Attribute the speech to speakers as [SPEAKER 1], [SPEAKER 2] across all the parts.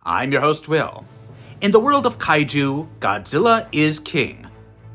[SPEAKER 1] I'm your host, Will. In the world of kaiju, Godzilla is king,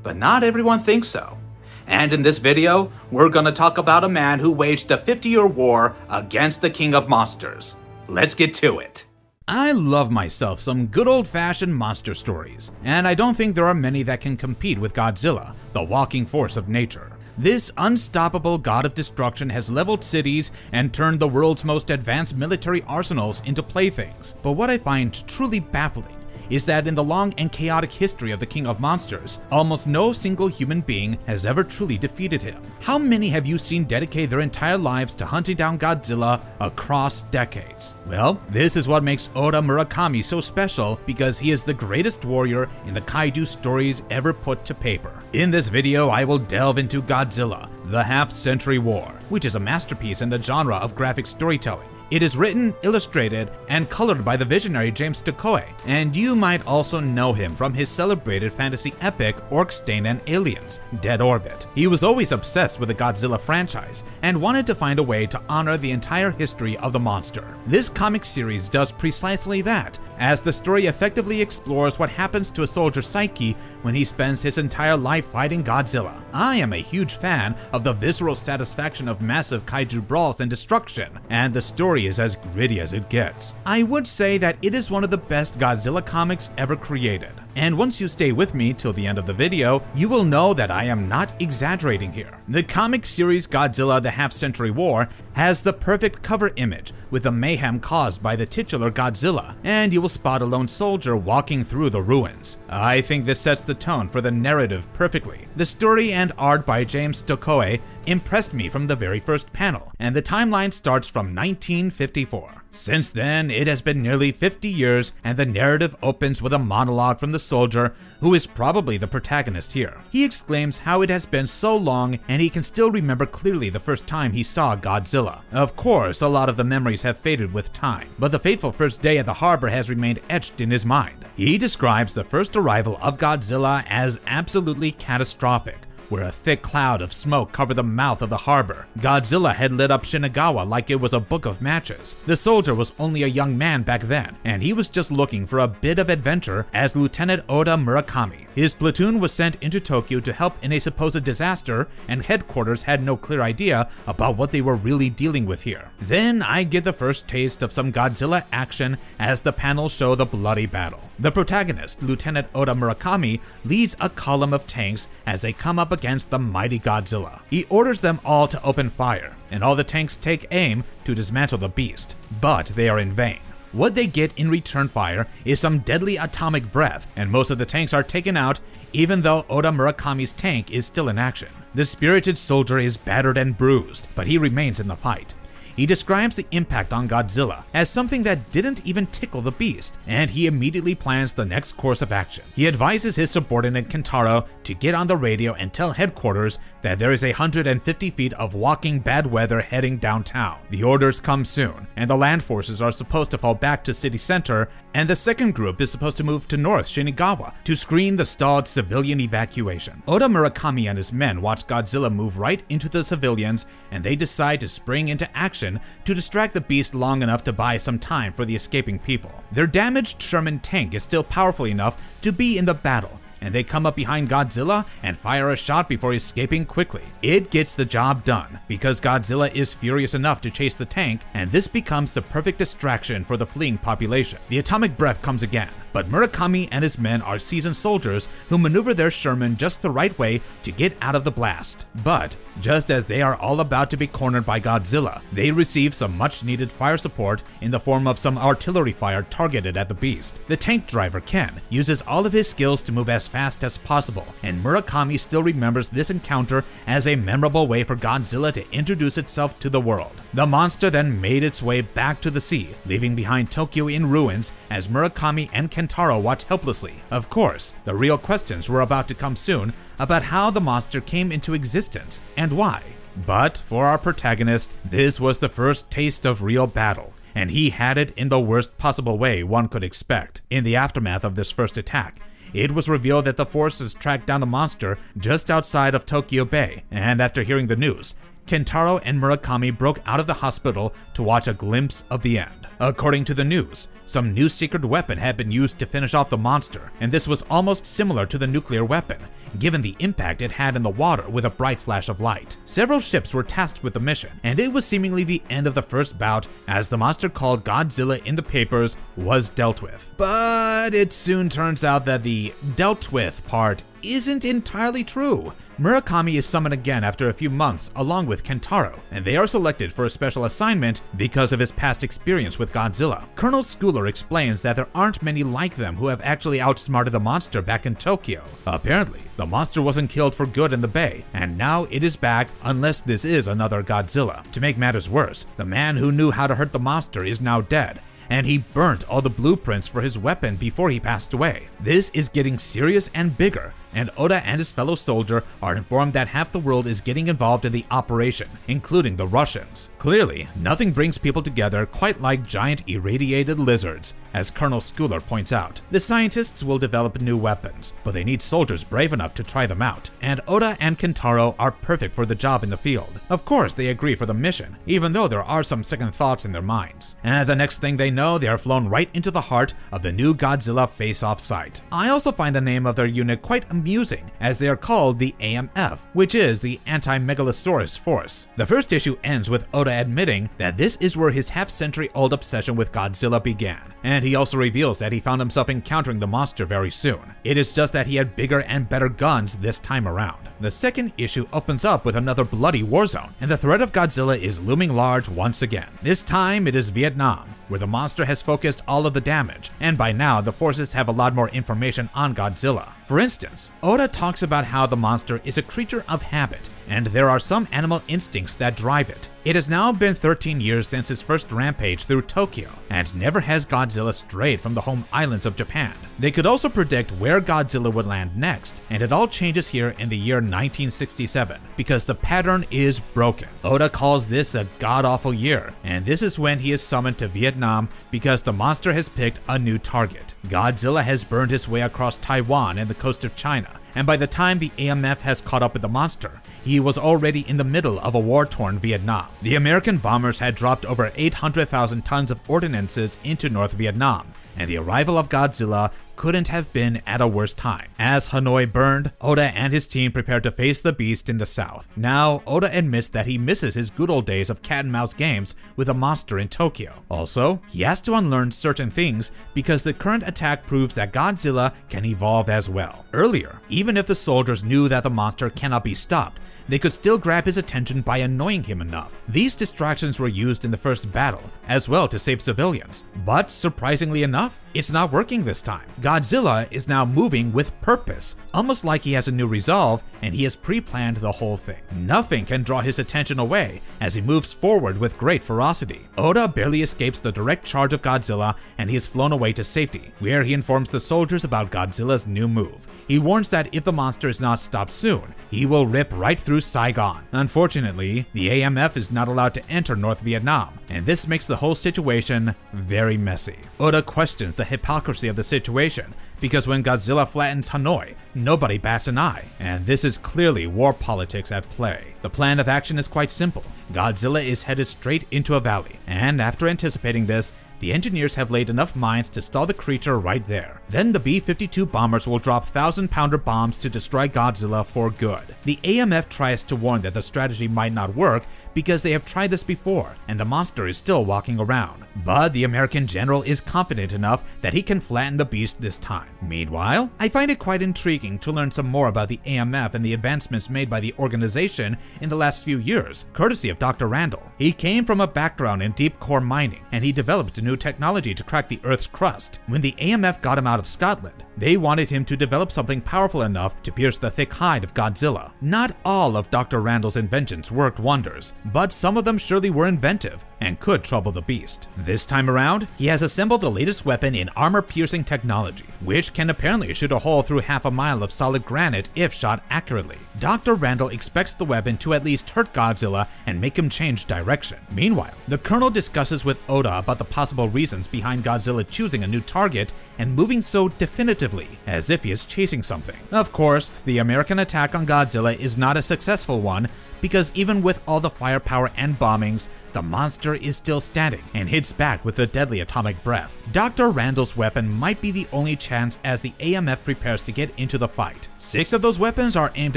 [SPEAKER 1] but not everyone thinks so. And in this video, we're gonna talk about a man who waged a 50-year war against the king of monsters. Let's get to it.
[SPEAKER 2] I love myself some good old-fashioned monster stories, and I don't think there are many that can compete with Godzilla, the walking force of nature. This unstoppable god of destruction has leveled cities and turned the world's most advanced military arsenals into playthings. But what I find truly baffling is that in the long and chaotic history of the King of Monsters, almost no single human being has ever truly defeated him. How many have you seen dedicate their entire lives to hunting down Godzilla across decades? Well, this is what makes Ota Murakami so special, because he is the greatest warrior in the kaiju stories ever put to paper. In this video, I will delve into Godzilla, the Half-Century War, which is a masterpiece in the genre of graphic storytelling. It is written, illustrated, and colored by the visionary James Stokoe, and you might also know him from his celebrated fantasy epic Orc, Stain, and Aliens, Dead Orbit. He was always obsessed with the Godzilla franchise and wanted to find a way to honor the entire history of the monster. This comic series does precisely that, as the story effectively explores what happens to a soldier's psyche when he spends his entire life fighting Godzilla. I am a huge fan of the visceral satisfaction of massive kaiju brawls and destruction, and the story is as gritty as it gets. I would say that it is one of the best Godzilla comics ever created. And once you stay with me till the end of the video, you will know that I am not exaggerating here. The comic series Godzilla the Half-Century War has the perfect cover image with the mayhem caused by the titular Godzilla, and you will spot a lone soldier walking through the ruins. I think this sets the tone for the narrative perfectly. The story and art by James Stokoe impressed me from the very first panel, and the timeline starts from 1954. Since then, it has been nearly 50 years, and the narrative opens with a monologue from the soldier, who is probably the protagonist here. He exclaims how it has been so long, and he can still remember clearly the first time he saw Godzilla. Of course, a lot of the memories have faded with time, but the fateful first day at the harbor has remained etched in his mind. He describes the first arrival of Godzilla as absolutely catastrophic, where a thick cloud of smoke covered the mouth of the harbor. Godzilla had lit up Shinagawa like it was a book of matches. The soldier was only a young man back then, and he was just looking for a bit of adventure as Lieutenant Ota Murakami. His platoon was sent into Tokyo to help in a supposed disaster, and headquarters had no clear idea about what they were really dealing with here. Then I get the first taste of some Godzilla action as the panels show the bloody battle. The protagonist, Lieutenant Ota Murakami, leads a column of tanks as they come up against the mighty Godzilla. He orders them all to open fire, and all the tanks take aim to dismantle the beast, but they are in vain. What they get in return fire is some deadly atomic breath, and most of the tanks are taken out, even though Ota Murakami's tank is still in action. The spirited soldier is battered and bruised, but he remains in the fight. He describes the impact on Godzilla as something that didn't even tickle the beast, and he immediately plans the next course of action. He advises his subordinate Kentaro to get on the radio and tell headquarters that there is 150 feet of walking bad weather heading downtown. The orders come soon, and the land forces are supposed to fall back to city center, and the second group is supposed to move to North Shinagawa to screen the stalled civilian evacuation. Ota Murakami and his men watch Godzilla move right into the civilians, and they decide to spring into action to distract the beast long enough to buy some time for the escaping people. Their damaged Sherman tank is still powerful enough to be in the battle, and they come up behind Godzilla and fire a shot before escaping quickly. It gets the job done, because Godzilla is furious enough to chase the tank, and this becomes the perfect distraction for the fleeing population. The atomic breath comes again, but Murakami and his men are seasoned soldiers who maneuver their Sherman just the right way to get out of the blast. But just as they are all about to be cornered by Godzilla, they receive some much needed fire support in the form of some artillery fire targeted at the beast. The tank driver, Ken, uses all of his skills to move as fast as possible, and Murakami still remembers this encounter as a memorable way for Godzilla to introduce itself to the world. The monster then made its way back to the sea, leaving behind Tokyo in ruins as Murakami and Kentaro watch helplessly. Of course, the real questions were about to come soon about how the monster came into existence and why. But for our protagonist, this was the first taste of real battle, and he had it in the worst possible way one could expect. In the aftermath of this first attack, it was revealed that the forces tracked down the monster just outside of Tokyo Bay, and after hearing the news, Kentaro and Murakami broke out of the hospital to watch a glimpse of the end. According to the news, some new secret weapon had been used to finish off the monster, and this was almost similar to the nuclear weapon, given the impact it had in the water with a bright flash of light. Several ships were tasked with the mission, and it was seemingly the end of the first bout as the monster called Godzilla in the papers was dealt with. But it soon turns out that the dealt with part isn't entirely true. Murakami is summoned again after a few months along with Kentaro, and they are selected for a special assignment because of his past experience with Godzilla. Colonel Schooler explains that there aren't many like them who have actually outsmarted the monster back in Tokyo. Apparently, the monster wasn't killed for good in the bay, and now it is back unless this is another Godzilla. To make matters worse, the man who knew how to hurt the monster is now dead, and he burnt all the blueprints for his weapon before he passed away. This is getting serious and bigger, and Ota and his fellow soldier are informed that half the world is getting involved in the operation, including the Russians. Clearly, nothing brings people together quite like giant irradiated lizards, as Colonel Schooler points out. The scientists will develop new weapons, but they need soldiers brave enough to try them out, and Ota and Kentaro are perfect for the job in the field. Of course, they agree for the mission, even though there are some second thoughts in their minds. And the next thing they know, they are flown right into the heart of the new Godzilla face-off site. I also find the name of their unit quite amusing, as they are called the AMF, which is the Anti-Megalosaurus Force. The first issue ends with Ota admitting that this is where his half-century-old obsession with Godzilla began, and he also reveals that he found himself encountering the monster very soon. It is just that he had bigger and better guns this time around. The second issue opens up with another bloody war zone, and the threat of Godzilla is looming large once again. This time it is Vietnam, where the monster has focused all of the damage, and by now the forces have a lot more information on Godzilla. For instance, Ota talks about how the monster is a creature of habit, and there are some animal instincts that drive it. It has now been 13 years since his first rampage through Tokyo, and never has Godzilla strayed from the home islands of Japan. They could also predict where Godzilla would land next, and it all changes here in the year 1967, because the pattern is broken. Ota calls this a god-awful year, and this is when he is summoned to Vietnam because the monster has picked a new target. Godzilla has burned his way across Taiwan and the coast of China, and by the time the AMF has caught up with the monster, he was already in the middle of a war-torn Vietnam. The American bombers had dropped over 800,000 tons of ordnances into North Vietnam, and the arrival of Godzilla couldn't have been at a worse time. As Hanoi burned, Ota and his team prepared to face the beast in the south. Now, Ota admits that he misses his good old days of cat and mouse games with a monster in Tokyo. Also, he has to unlearn certain things because the current attack proves that Godzilla can evolve as well. Earlier, even if the soldiers knew that the monster cannot be stopped, they could still grab his attention by annoying him enough. These distractions were used in the first battle, as well to save civilians. But surprisingly enough, it's not working this time. Godzilla is now moving with purpose, almost like he has a new resolve and he has pre-planned the whole thing. Nothing can draw his attention away as he moves forward with great ferocity. Ota barely escapes the direct charge of Godzilla and he is flown away to safety, where he informs the soldiers about Godzilla's new move. He warns that if the monster is not stopped soon, he will rip right through Saigon. Unfortunately, the AMF is not allowed to enter North Vietnam, and this makes the whole situation very messy. Ota questions the hypocrisy of the situation, because when Godzilla flattens Hanoi, nobody bats an eye, and this is clearly war politics at play. The plan of action is quite simple. Godzilla is headed straight into a valley, and after anticipating this, the engineers have laid enough mines to stall the creature right there. Then the B-52 bombers will drop 1,000-pounder bombs to destroy Godzilla for good. The AMF tries to warn that the strategy might not work because they have tried this before and the monster is still walking around. But the American general is confident enough that he can flatten the beast this time. Meanwhile, I find it quite intriguing to learn some more about the AMF and the advancements made by the organization in the last few years, courtesy of Dr. Randall. He came from a background in deep core mining, and he developed new technology to crack the Earth's crust. When the AMF got him out of Scotland, they wanted him to develop something powerful enough to pierce the thick hide of Godzilla. Not all of Dr. Randall's inventions worked wonders, but some of them surely were inventive and could trouble the beast. This time around, he has assembled the latest weapon in armor-piercing technology, which can apparently shoot a hole through half a mile of solid granite if shot accurately. Dr. Randall expects the weapon to at least hurt Godzilla and make him change direction. Meanwhile, the Colonel discusses with Ota about the possible reasons behind Godzilla choosing a new target and moving so definitively aggressively, as if he is chasing something. Of course, the American attack on Godzilla is not a successful one, because even with all the firepower and bombings, the monster is still standing and hits back with a deadly atomic breath. Dr. Randall's weapon might be the only chance as the AMF prepares to get into the fight. 6 of those weapons are aimed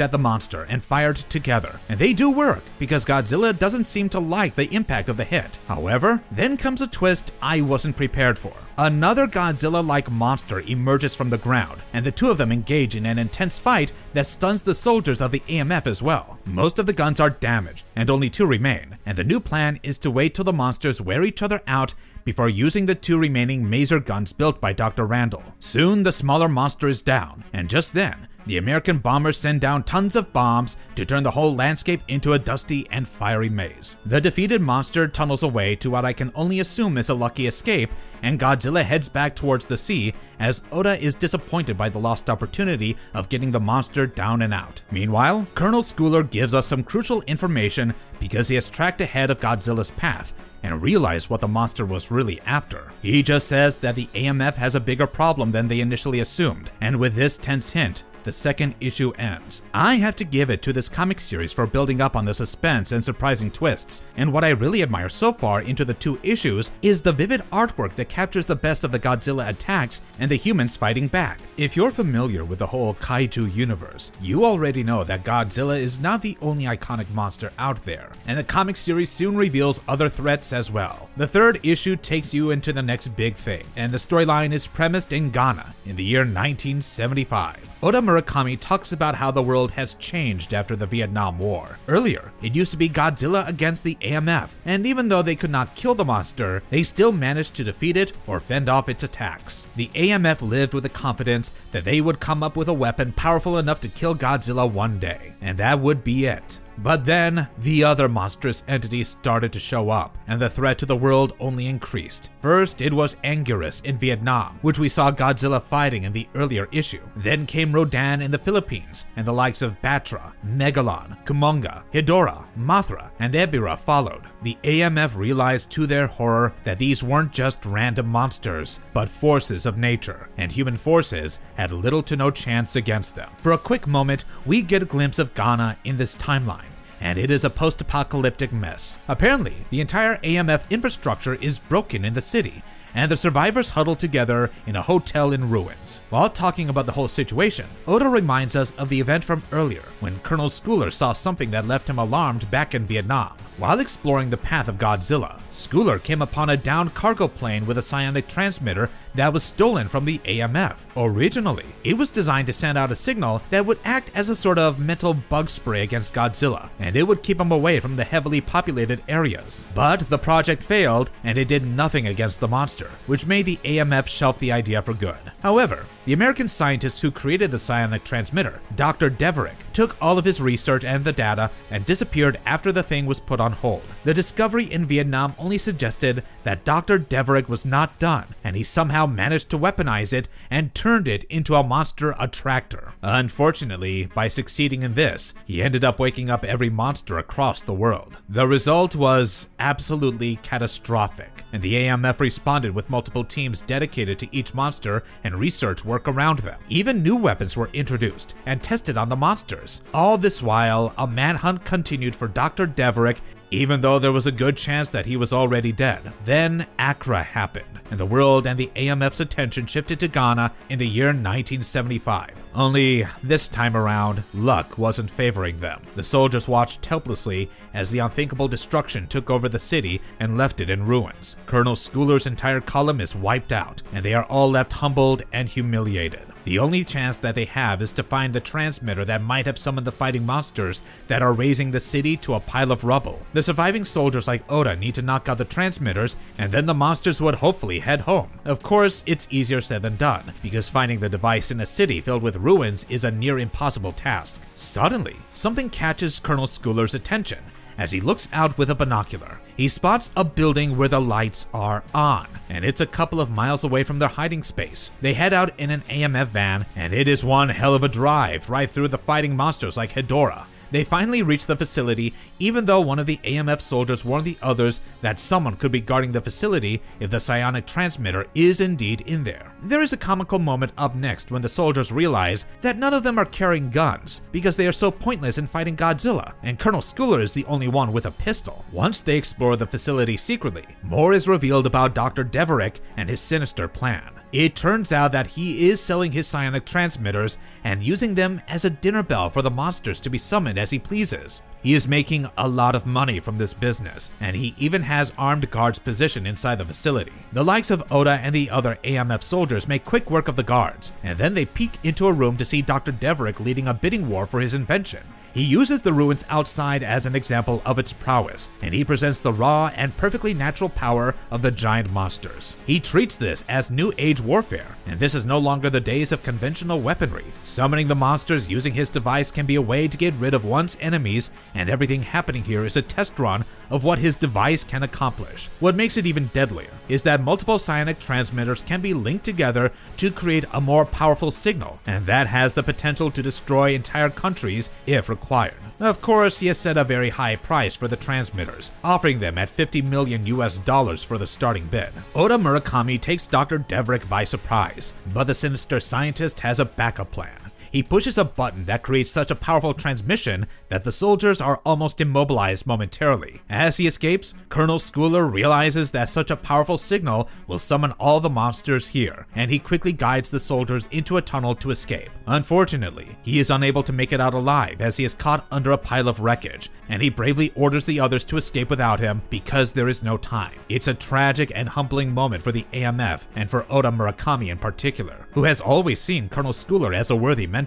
[SPEAKER 2] at the monster and fired together, and they do work because Godzilla doesn't seem to like the impact of the hit. However, then comes a twist I wasn't prepared for. Another Godzilla-like monster emerges from the ground, and the two of them engage in an intense fight that stuns the soldiers of the AMF as well. Most of the guns are damaged, and only 2 remain, and the new plan is to wait till the monsters wear each other out before using the 2 remaining maser guns built by Dr. Randall. Soon the smaller monster is down, and just then, the American bombers send down tons of bombs to turn the whole landscape into a dusty and fiery maze. The defeated monster tunnels away to what I can only assume is a lucky escape, and Godzilla heads back towards the sea as Ota is disappointed by the lost opportunity of getting the monster down and out. Meanwhile, Colonel Schooler gives us some crucial information because he has tracked ahead of Godzilla's path and realized what the monster was really after. He just says that the AMF has a bigger problem than they initially assumed, and with this tense hint, the second issue ends. I have to give it to this comic series for building up on the suspense and surprising twists, and what I really admire so far into the 2 issues is the vivid artwork that captures the best of the Godzilla attacks and the humans fighting back. If you're familiar with the whole kaiju universe, you already know that Godzilla is not the only iconic monster out there, and the comic series soon reveals other threats as well. The 3rd issue takes you into the next big thing, and the storyline is premised in Ghana in the year 1975. Ota Murakami talks about how the world has changed after the Vietnam War. Earlier, it used to be Godzilla against the AMF, and even though they could not kill the monster, they still managed to defeat it or fend off its attacks. The AMF lived with the confidence that they would come up with a weapon powerful enough to kill Godzilla one day, and that would be it. But then, the other monstrous entities started to show up, and the threat to the world only increased. First, it was Anguirus in Vietnam, which we saw Godzilla fighting in the earlier issue. Then came Rodan in the Philippines, and the likes of Batra, Megalon, Kumonga, Hidora, Mothra, and Ebirah followed. The AMF realized to their horror that these weren't just random monsters, but forces of nature, and human forces had little to no chance against them. For a quick moment, we get a glimpse of Ghana in this timeline, and it is a post-apocalyptic mess. Apparently, the entire AMF infrastructure is broken in the city, and the survivors huddle together in a hotel in ruins. While talking about the whole situation, Ota reminds us of the event from earlier, when Colonel Schooler saw something that left him alarmed back in Vietnam. While exploring the path of Godzilla, Schooler came upon a downed cargo plane with a psionic transmitter that was stolen from the AMF. Originally, it was designed to send out a signal that would act as a sort of mental bug spray against Godzilla, and it would keep him away from the heavily populated areas. But the project failed, and it did nothing against the monster, which made the AMF shelf the idea for good. However, the American scientist who created the psionic transmitter, Dr. Deverick, took all of his research and the data and disappeared after the thing was put on hold. The discovery in Vietnam only suggested that Dr. Deverick was not done, and he somehow managed to weaponize it and turned it into a monster attractor. Unfortunately, by succeeding in this, he ended up waking up every monster across the world. The result was absolutely catastrophic, and the AMF responded with multiple teams dedicated to each monster and research work around them. Even new weapons were introduced and tested on the monsters. All this while, a manhunt continued for Dr. Deverick, even though there was a good chance that he was already dead. Then Accra happened, and the world and the AMF's attention shifted to Ghana in the year 1975. Only this time around, luck wasn't favoring them. The soldiers watched helplessly as the unthinkable destruction took over the city and left it in ruins. Colonel Schooler's entire column is wiped out, and they are all left humbled and humiliated. The only chance that they have is to find the transmitter that might have summoned the fighting monsters that are raising the city to a pile of rubble. The surviving soldiers like Ota need to knock out the transmitters, and then the monsters would hopefully head home. Of course, it's easier said than done, because finding the device in a city filled with ruins is a near impossible task. Suddenly, something catches Colonel Schooler's attention. As he looks out with a binocular, he spots a building where the lights are on. and it's a couple of miles away from their hiding space. They head out in an AMF van, and it is one hell of a drive right through the fighting monsters like Hedorah. They finally reach the facility, even though one of the AMF soldiers warned the others that someone could be guarding the facility if the psionic transmitter is indeed in there. There is a comical moment up next when the soldiers realize that none of them are carrying guns because they are so pointless in fighting Godzilla, and Colonel Schooler is the only one with a pistol. Once they explore the facility secretly, more is revealed about Dr. Deverick and his sinister plan. It turns out that he is selling his psionic transmitters and using them as a dinner bell for the monsters to be summoned as he pleases. He is making a lot of money from this business, and he even has armed guards positioned inside the facility. The likes of Ota and the other AMF soldiers make quick work of the guards, and then they peek into a room to see Dr. Deverick leading a bidding war for his invention. He uses the ruins outside as an example of its prowess, and he presents the raw and perfectly natural power of the giant monsters. He treats this as New Age warfare, and this is no longer the days of conventional weaponry. Summoning the monsters using his device can be a way to get rid of one's enemies, and everything happening here is a test run of what his device can accomplish. What makes it even deadlier is that multiple psionic transmitters can be linked together to create a more powerful signal, and that has the potential to destroy entire countries if required. Of course, he has set a very high price for the transmitters, offering them at $50 million for the starting bid. Ota Murakami takes Dr. Deverick by surprise, but the sinister scientist has a backup plan. He pushes a button that creates such a powerful transmission that the soldiers are almost immobilized momentarily. As he escapes, Colonel Schooler realizes that such a powerful signal will summon all the monsters here, and he quickly guides the soldiers into a tunnel to escape. Unfortunately, he is unable to make it out alive as he is caught under a pile of wreckage, and he bravely orders the others to escape without him because there is no time. It's a tragic and humbling moment for the AMF and for Ota Murakami in particular, who has always seen Colonel Schooler as a worthy mentor.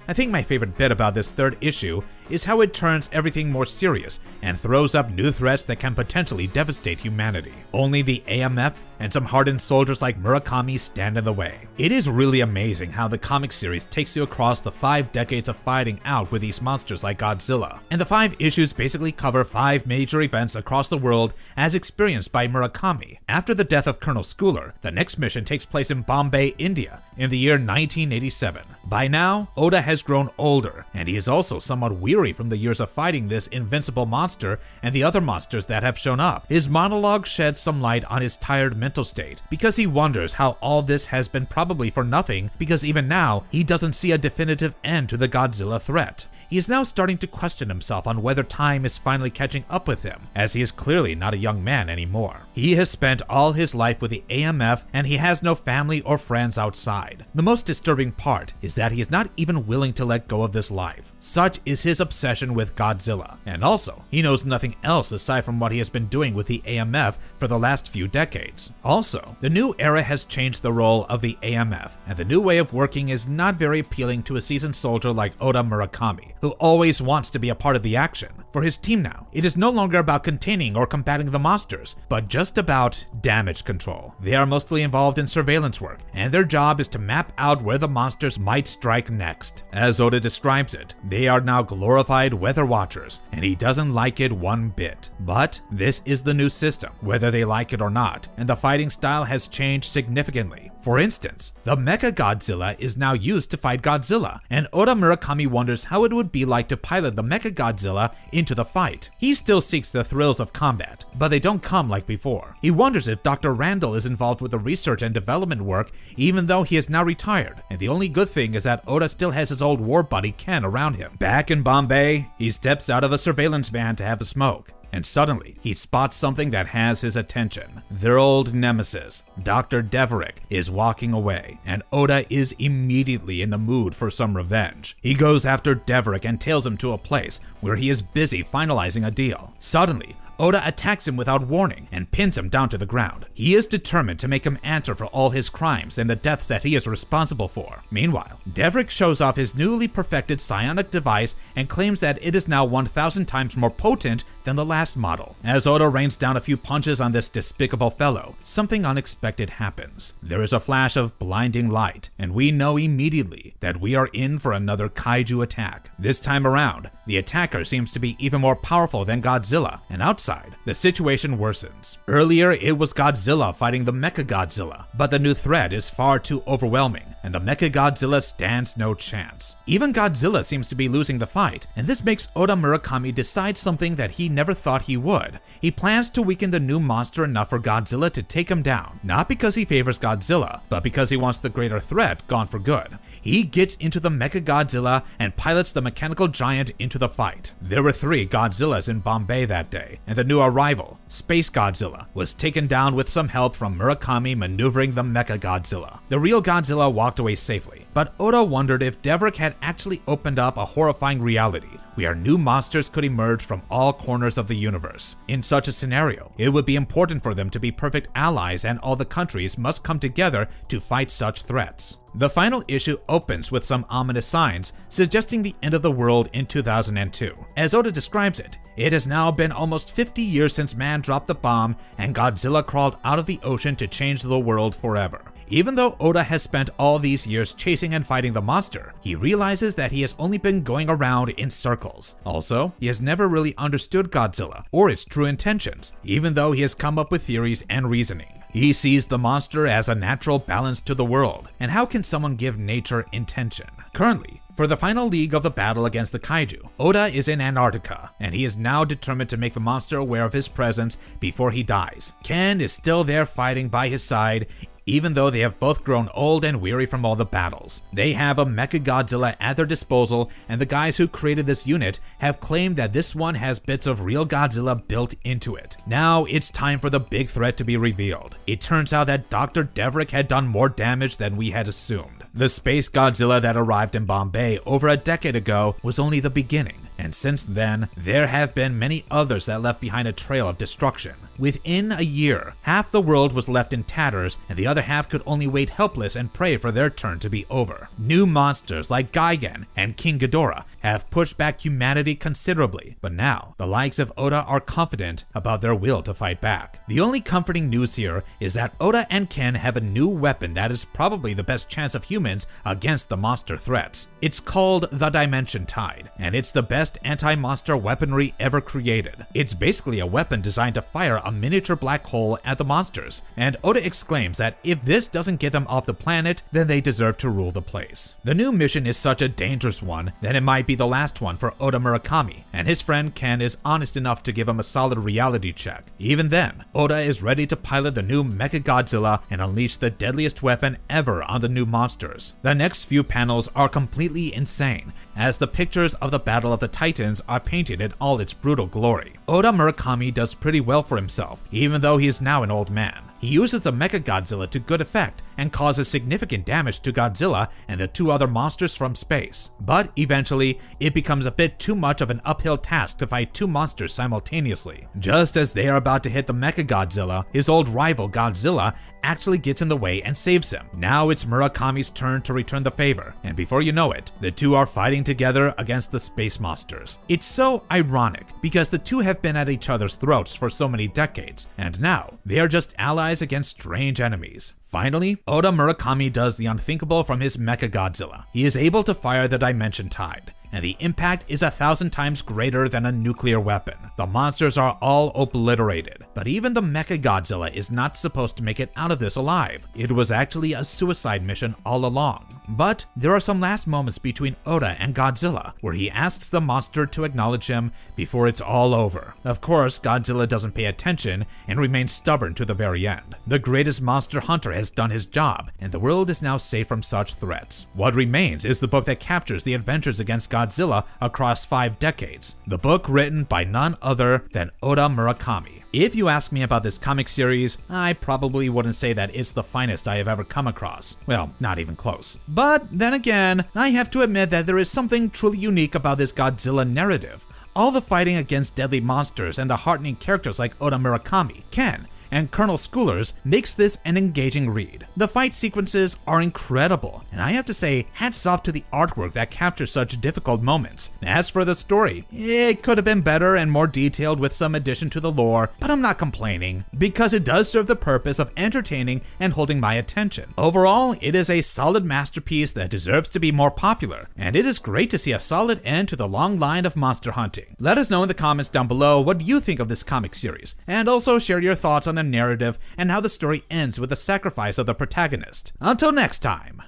[SPEAKER 2] I think my favorite bit about this third issue is how it turns everything more serious and throws up new threats that can potentially devastate humanity. Only the AMF and some hardened soldiers like Murakami stand in the way. It is really amazing how the comic series takes you across the 5 decades of fighting out with these monsters like Godzilla, and the 5 issues basically cover 5 major events across the world as experienced by Murakami. After the death of Colonel Schooler, the next mission takes place in Bombay, India, in the year 1987. By now, Ota has grown older, and he is also somewhat weary from the years of fighting this invincible monster and the other monsters that have shown up. His monologue sheds some light on his tired mental state, because he wonders how all this has been probably for nothing, because even now, he doesn't see a definitive end to the Godzilla threat. He is now starting to question himself on whether time is finally catching up with him, as he is clearly not a young man anymore. He has spent all his life with the AMF, and he has no family or friends outside. The most disturbing part is that he is not even willing to let go of this life. Such is his obsession with Godzilla, and also, he knows nothing else aside from what he has been doing with the AMF for the last few decades. Also, the new era has changed the role of the AMF, and the new way of working is not very appealing to a seasoned soldier like Ota Murakami, who always wants to be a part of the action. For his team now, it is no longer about containing or combating the monsters, but just about damage control. They are mostly involved in surveillance work, and their job is to map out where the monsters might strike next. As Ota describes it, they are now glorified weather watchers, and he doesn't like it one bit. But this is the new system, whether they like it or not, and the fighting style has changed significantly. For instance, the Mecha Godzilla is now used to fight Godzilla, and Ota Murakami wonders how it would be like to pilot the Mecha Godzilla into the fight. He still seeks the thrills of combat, but they don't come like before. He wonders if Dr. Randall is involved with the research and development work, even though he is now retired, and the only good thing is that Ota still has his old war buddy Ken around him. Back in Bombay, he steps out of a surveillance van to have a smoke, and suddenly, he spots something that has his attention. Their old nemesis, Dr. Deverick, is walking away, and Ota is immediately in the mood for some revenge. He goes after Deverick and tails him to a place where he is busy finalizing a deal. Suddenly, Ota attacks him without warning and pins him down to the ground. He is determined to make him answer for all his crimes and the deaths that he is responsible for. Meanwhile, Deverick shows off his newly perfected psionic device and claims that it is now 1,000 times more potent than the last model. As Ota rains down a few punches on this despicable fellow, something unexpected happens. There is a flash of blinding light, and we know immediately that we are in for another kaiju attack. This time around, the attacker seems to be even more powerful than Godzilla, and outside, the situation worsens. Earlier, it was Godzilla fighting the Mechagodzilla, but the new threat is far too overwhelming, and the Mechagodzilla stands no chance. Even Godzilla seems to be losing the fight, and this makes Ota Murakami decide something that he never thought he would. He plans to weaken the new monster enough for Godzilla to take him down, not because he favors Godzilla, but because he wants the greater threat gone for good. He gets into the Mechagodzilla and pilots the mechanical giant into the fight. There were 3 Godzillas in Bombay that day, and the new arrival, Space Godzilla, was taken down with some help from Murakami maneuvering the Mechagodzilla. The real Godzilla walked away safely, but Ota wondered if Deverick had actually opened up a horrifying reality where new monsters could emerge from all corners of the universe. In such a scenario, it would be important for them to be perfect allies, and all the countries must come together to fight such threats. The final issue opens with some ominous signs suggesting the end of the world in 2002. As Ota describes it, it has now been almost 50 years since man dropped the bomb and Godzilla crawled out of the ocean to change the world forever. Even though Ota has spent all these years chasing and fighting the monster, he realizes that he has only been going around in circles. Also, he has never really understood Godzilla or its true intentions, even though he has come up with theories and reasoning. He sees the monster as a natural balance to the world, and how can someone give nature intention? Currently, for the final league of the battle against the kaiju, Ota is in Antarctica, and he is now determined to make the monster aware of his presence before he dies. Ken is still there fighting by his side, even though they have both grown old and weary from all the battles. They have a Mechagodzilla at their disposal, and the guys who created this unit have claimed that this one has bits of real Godzilla built into it. Now it's time for the big threat to be revealed. It turns out that Dr. Deverick had done more damage than we had assumed. The Space Godzilla that arrived in Bombay over a decade ago was only the beginning, and since then, there have been many others that left behind a trail of destruction. Within a year, half the world was left in tatters, and the other half could only wait helpless and pray for their turn to be over. New monsters like Gigan and King Ghidorah have pushed back humanity considerably, but now, the likes of Ota are confident about their will to fight back. The only comforting news here is that Ota and Ken have a new weapon that is probably the best chance of humans against the monster threats. It's called the Dimension Tide, and it's the best anti-monster weaponry ever created. It's basically a weapon designed to fire a miniature black hole at the monsters, and Ota exclaims that if this doesn't get them off the planet, then they deserve to rule the place. The new mission is such a dangerous one that it might be the last one for Ota Murakami, and his friend Ken is honest enough to give him a solid reality check. Even then, Ota is ready to pilot the new Mechagodzilla and unleash the deadliest weapon ever on the new monsters. The next few panels are completely insane, as the pictures of the Battle of the Titans are painted in all its brutal glory. Ota Murakami does pretty well for himself, even though he is now an old man. He uses the Mechagodzilla to good effect and causes significant damage to Godzilla and the 2 other monsters from space. But eventually, it becomes a bit too much of an uphill task to fight 2 monsters simultaneously. Just as they are about to hit the Mechagodzilla, his old rival Godzilla actually gets in the way and saves him. Now it's Murakami's turn to return the favor, and before you know it, the 2 are fighting together against the space monsters. It's so ironic because the 2 have been at each other's throats for so many decades, and now they are just allies against strange enemies. Finally, Ota Murakami does the unthinkable from his Mechagodzilla. He is able to fire the Dimension Tide, and the impact is 1,000 times greater than a nuclear weapon. The monsters are all obliterated, but even the Mechagodzilla is not supposed to make it out of this alive. It was actually a suicide mission all along. But there are some last moments between Ota and Godzilla where he asks the monster to acknowledge him before it's all over. Of course, Godzilla doesn't pay attention and remains stubborn to the very end. The greatest monster hunter has done his job, and the world is now safe from such threats. What remains is the book that captures the adventures against Godzilla across 5 decades. The book written by none other than Ota Murakami. If you ask me about this comic series, I probably wouldn't say that it's the finest I have ever come across. Well, not even close. But then again, I have to admit that there is something truly unique about this Godzilla narrative. All the fighting against deadly monsters and the heartening characters like Ota Murakami, Ken, and Colonel Schoolers makes this an engaging read. The fight sequences are incredible, and I have to say, hats off to the artwork that captures such difficult moments. As for the story, it could have been better and more detailed with some addition to the lore, but I'm not complaining, because it does serve the purpose of entertaining and holding my attention. Overall, it is a solid masterpiece that deserves to be more popular, and it is great to see a solid end to the long line of monster hunting. Let us know in the comments down below what you think of this comic series, and also share your thoughts on the narrative and how the story ends with the sacrifice of the protagonist. Until next time!